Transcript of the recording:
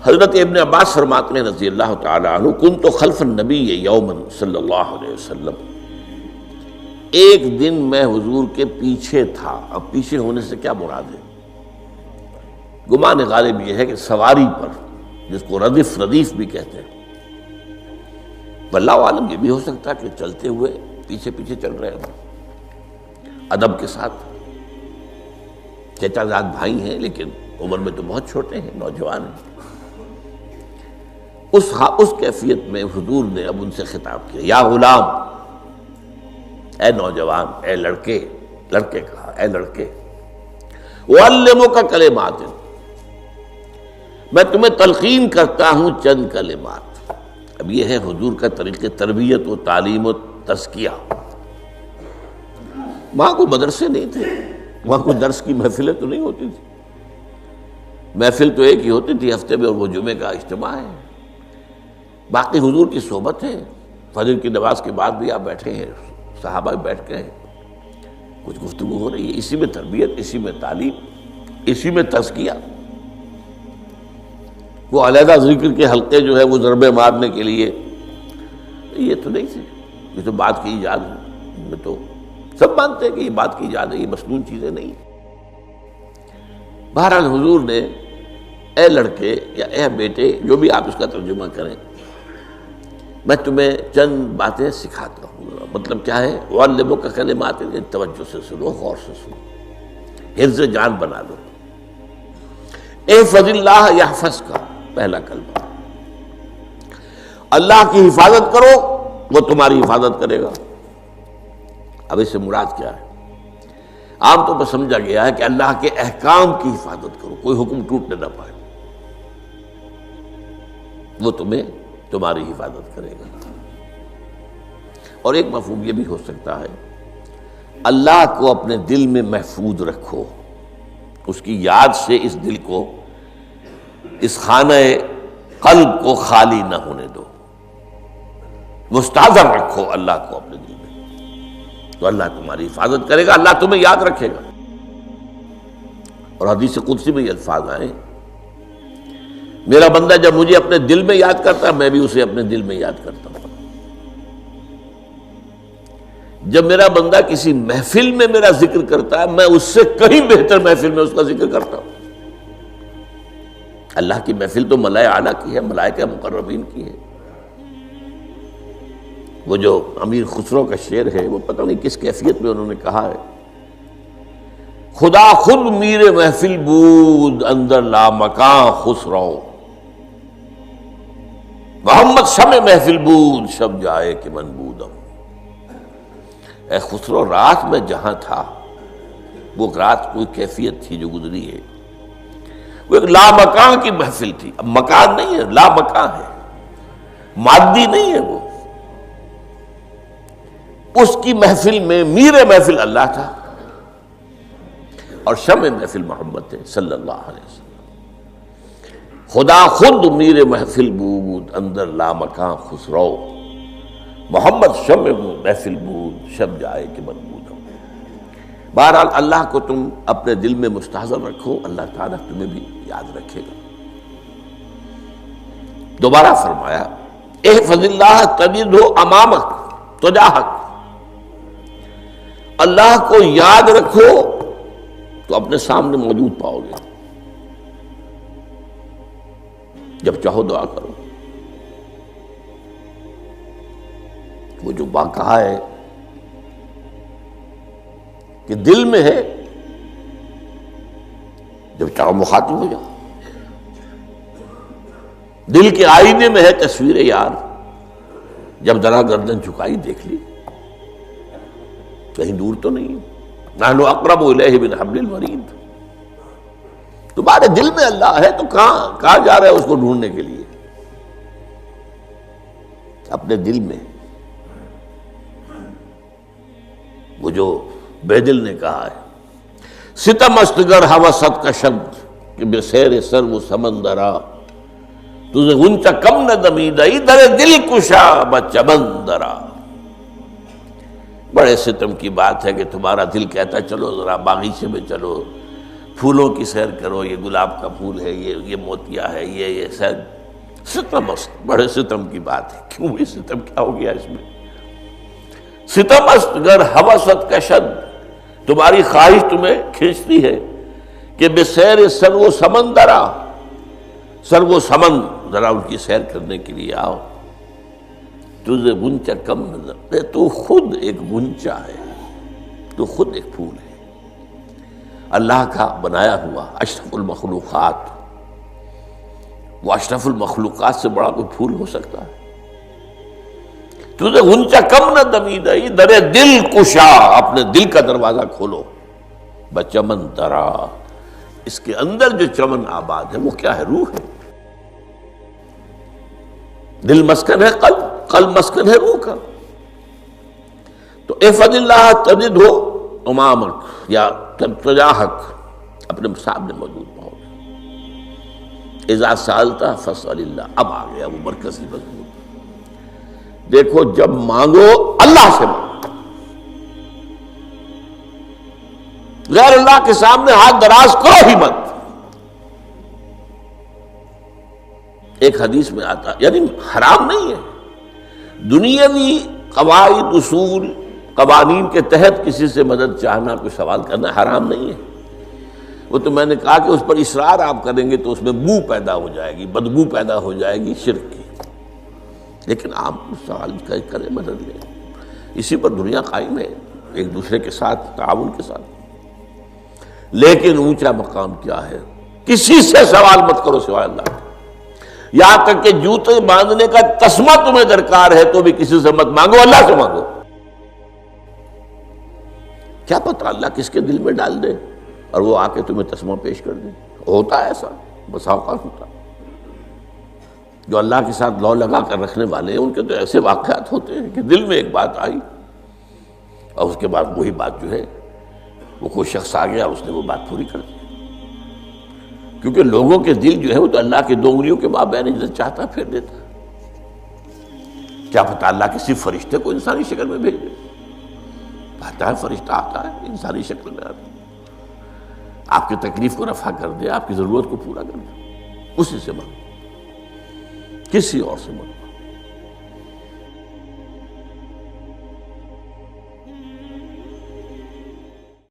حضرت ابن عباس فرماتے ہیں رضی اللہ تعالی عنہ، کنت خلف النبی یوما صلی اللہ علیہ وسلم، ایک دن میں حضور کے پیچھے تھا۔ اب پیچھے ہونے سے کیا مراد ہے؟ گمان غالب یہ ہے کہ سواری پر، جس کو ردیف بھی کہتے ہیں، واللہ عالم یہ بھی ہو سکتا ہے کہ چلتے ہوئے پیچھے پیچھے چل رہے ہیں ادب کے ساتھ۔ چچا زاد بھائی ہیں لیکن عمر میں تو بہت چھوٹے ہیں، نوجوان ہیں۔ اس کیفیت میں حضور نے اب ان سے خطاب کیا، یا غلام، اے نوجوان، اے لڑکے کہا، اے لڑکے، اعلمک کلمات، میں تمہیں تلقین کرتا ہوں چند کلمات۔ اب یہ ہے حضور کا طریقہ تربیت و تعلیم و تزکیہ۔ وہاں کوئی مدرسے نہیں تھے، وہاں کوئی درس کی محفلیں تو نہیں ہوتی تھی، محفل تو ایک ہی ہوتی تھی ہفتے میں، اور وہ جمعے کا اجتماع ہے۔ باقی حضور کی صحبت ہے، فجر کی نماز کے بعد بھی آپ بیٹھے ہیں، صحابہ بیٹھ گئے، کچھ گفتگو ہو رہی ہے، اسی میں تربیت، اسی میں تعلیم، اسی میں تزکیہ۔ وہ علیحدہ ذکر کے حلقے جو ہے وہ ضربے مارنے کے لیے یہ تو نہیں تھے، یہ تو بات کی ایجاد میں تو سب مانتے ہیں کہ یہ بات کی ایجاد ہے، یہ مسنون چیزیں نہیں۔ بہرحال حضور نے اے لڑکے یا اے بیٹے، جو بھی آپ اس کا ترجمہ کریں، میں تمہیں چند باتیں سکھاتا ہوں۔ مطلب کیا ہے؟ وَعَلِّمُكَ كَلِمَاتٍ، توجہ سے سنو، غور سے سنو، حفظ جان بنا لو۔ احفظ اللہ یحفظک، پہلا کلمہ، اللہ کی حفاظت کرو وہ تمہاری حفاظت کرے گا۔ اب اس سے مراد کیا ہے؟ عام طور پر سمجھا گیا ہے کہ اللہ کے احکام کی حفاظت کرو، کوئی حکم ٹوٹنے نہ پائے، وہ تمہاری حفاظت کرے گا۔ اور ایک مفہوم یہ بھی ہو سکتا ہے، اللہ کو اپنے دل میں محفوظ رکھو، اس کی یاد سے اس دل کو، اس خانہ قلب کو خالی نہ ہونے دو، مستحضر رکھو اللہ کو اپنے دل میں، تو اللہ تمہاری حفاظت کرے گا، اللہ تمہیں یاد رکھے گا۔ اور حدیث قدسی میں یہ الفاظ آئے، میرا بندہ جب مجھے اپنے دل میں یاد کرتا ہے، میں بھی اسے اپنے دل میں یاد کرتا ہوں۔ جب میرا بندہ کسی محفل میں میرا ذکر کرتا ہے، میں اس سے کہیں بہتر محفل میں اس کا ذکر کرتا ہوں۔ اللہ کی محفل تو ملائے اعلیٰ کی ہے، ملائکہ مقربین کی ہے۔ وہ جو امیر خسرو کا شعر ہے، وہ پتہ نہیں کس کیفیت میں انہوں نے کہا ہے، خدا خود میر محفل بود اندر لامکاں خسرو، محمد شمع محفل بود شب جائے کہ من بودم۔ اے خسرو، رات میں جہاں تھا، وہ رات کوئی کیفیت تھی جو گزری ہے، وہ ایک لامکان کی محفل تھی۔ اب مکان نہیں ہے، لامکان ہے، مادی نہیں ہے وہ۔ اس کی محفل میں میر محفل اللہ تھا اور شمع محفل محمد تھے صلی اللہ علیہ وسلم۔ خدا خود میر محفل بود اندر لامکان خسرو، محمد شمع محفل بود شب جائے کہ من بودم۔ بہرحال اللہ کو تم اپنے دل میں مستحضر رکھو، اللہ تعالیٰ تمہیں بھی یاد رکھے گا۔ دوبارہ فرمایا، احفظ اللہ تجدہ امامک تجاہک، اللہ کو یاد رکھو تو اپنے سامنے موجود پاؤ گے، جب چاہو دعا کرو۔ وہ جو بات کہا ہے کہ دل میں ہے، جب چاہو مخاطب ہو جاؤ۔ دل کے آئینے میں ہے تصویر یار، جب ذرا گردن جھکائی دیکھ لی، کہیں دور تو نہیں، نحن اقرب الیہ من حبل الورید۔ تمہارے دل میں اللہ ہے تو کہاں جا رہے ہو اس کو ڈھونڈنے کے لیے؟ اپنے دل میں۔ وہ جو بے دل نے کہا ہے، ستم استگر ہوست کا شبد کہ بے سیر سر وہ سمندرا، تجھے غنچہ کم نہ دمیدہ در دل کشا بچمندرا۔ بڑے ستم کی بات ہے کہ تمہارا دل کہتا ہے چلو ذرا باغیچے میں چلو، پھولوں کی سیر کرو، یہ گلاب کا پھول ہے، یہ موتیا ہے، یہ سیر، ستم است، بڑے ستم کی بات ہے، کیوں یہ ستم، کیا ہو گیا اس میں؟ ستم است گر ہوست کشد، تمہاری خواہش تمہیں کھینچتی ہے کہ بے سیر سر و سمندرا، سر و سمن، ذرا ان کی سیر کرنے کے لیے آؤ، تجھے غنچہ کم نظر، تو خود ایک غنچہ ہے، تو خود ایک پھول ہے، اللہ کا بنایا ہوا اشرف المخلوقات، وہ اشرف المخلوقات سے بڑا کوئی پھول ہو سکتا ہے؟ تجھے غنچہ کم نہ دمیدہی، در دل کشا، اپنے دل کا دروازہ کھولو، بچمن درا، اس کے اندر جو چمن آباد ہے وہ کیا ہے؟ روح ہے، دل مسکن ہے قلب، قلب مسکن ہے روح کا، تو احفظ اللہ تجد ہو امامک یا تجاہک، اپنے سامنے موجود ہو، اذا سالتا فاسأل اللہ، اب آ گیا وہ مرکزی مضمون، دیکھو جب مانگو اللہ سے مانگو، غیر اللہ کے سامنے ہاتھ دراز کرو ہی مت۔ ایک حدیث میں آتا، یعنی حرام نہیں ہے، دنیاوی قواعد اصول قوانین کے تحت کسی سے مدد چاہنا، کوئی سوال کرنا حرام نہیں ہے، وہ تو میں نے کہا کہ اس پر اصرار آپ کریں گے تو اس میں بو پیدا ہو جائے گی، بدبو پیدا ہو جائے گی شرک کی، لیکن آپ سوال کریں، مدد لیں، اسی پر دنیا قائم ہے، ایک دوسرے کے ساتھ تعاون کے ساتھ۔ لیکن اونچا مقام کیا ہے؟ کسی سے سوال مت کرو سوائے اللہ کے، یہاں تک کہ جوتے باندھنے کا تسمہ تمہیں درکار ہے تو بھی کسی سے مت مانگو، اللہ سے مانگو، کیا پتہ اللہ کس کے دل میں ڈال دے اور وہ آ کے تمہیں تسمہ پیش کر دے، ہوتا ہے ایسا، بسا اوقات ہوتا ہے، جو اللہ کے ساتھ لو لگا کر رکھنے والے ہیں ان کے تو ایسے واقعات ہوتے ہیں کہ دل میں ایک بات آئی اور اس کے بعد وہی بات جو ہے وہ کوئی شخص آ گیا، اس نے وہ بات پوری کر دی، کیونکہ لوگوں کے دل جو ہے وہ تو اللہ کے دو انگلیوں کے مابین جسے چاہتا پھیر دیتا، کیا پتہ اللہ کسی فرشتے کو انسانی شکل میں بھیج دے، آتا ہے فرشتہ، آتا ہے انسانی شکل میں، آتا ہے آپ کی تکلیف کو رفع کر دے، آپ کی ضرورت کو پورا کر دے، اسی سے مانگو، کسی اور سے مانگو۔